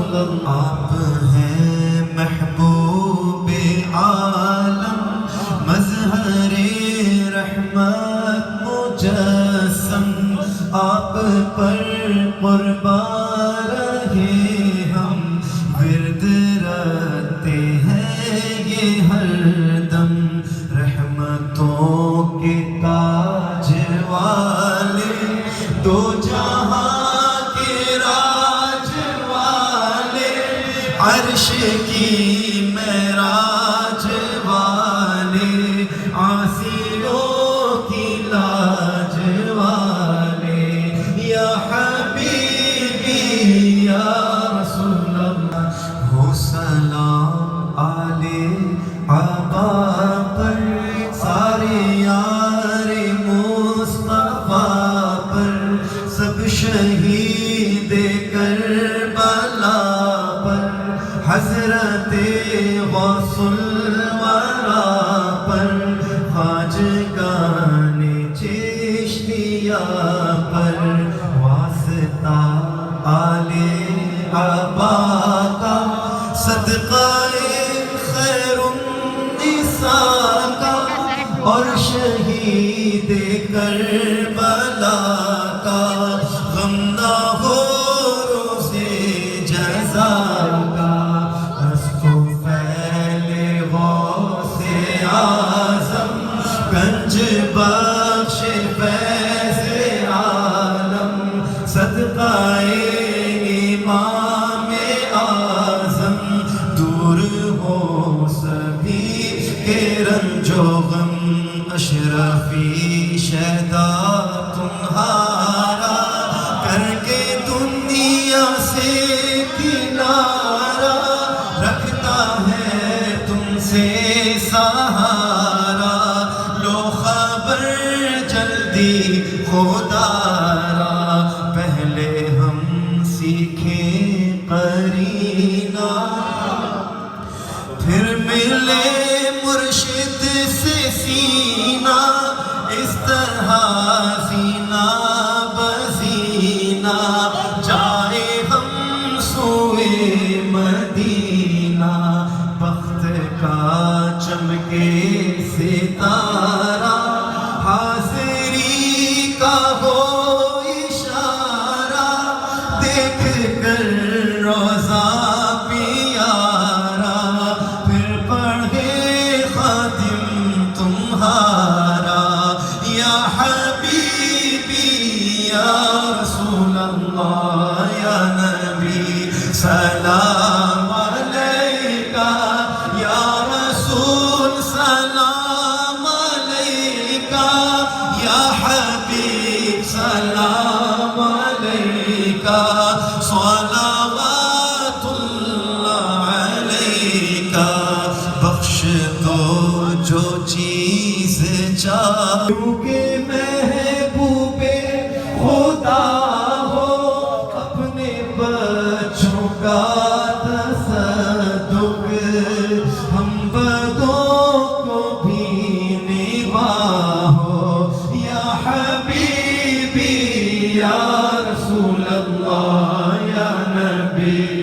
رسول اللہ آپ ہیں محبوب عالم مظہر رحمت مجسم آپ پر قربان رہے ہم ورد رکھتے ہیں یہ ہر دم رحمتوں کے تاج والے دو جہاں کے راج والے عرش کی معراج والے عاصیوں کی لاج والے یا حبیبی یا رسول اللہ ہو سلام آل عبا پر سارے یار مصطفیٰ پر سب شہید کربلا پر حضرت غوث الورا پر خواجگان چشتیہ پر واسطہ آل عبا کا صدقہ خیر النساء کا اور شہید کربلا کا غم نہ ہو روز جزا کا اشک و پھیلے غوث اعظم گنج بخش فیض عالم صدقہ امام اعظم دور ہو سبھی کے رنج و غم اشرفی شہدا تمہارا کر کے دنیا سے کنارہ رکھتا ہے تم سے سہارا لو خبر جلدی خدا را پہلے ہم سیکھیں قرینہ پھر ملے مرشد سے سینہ اس طرح سینہ بسینہ جائے ہم سوئے مدینہ بخت کا چمکے ستارہ حاضری کا ہو اشارہ دیکھ کر روضہ پیارا پھر پڑھے خادم تمہارا یا حبیبی یا رسول اللہ یا نبی سلام علیکہ یا رسول سلام علیکہ یا حبیب سلام علیکہ صلوات اللہ علیکہ بخش دو جو چیز چاہو کیونکہ محبوب خدا ہو اپنے بچوں کا تصدق ہم بدوں کو بھی نواہ ہو یا حبیبی یا رسول اللہ یا نبی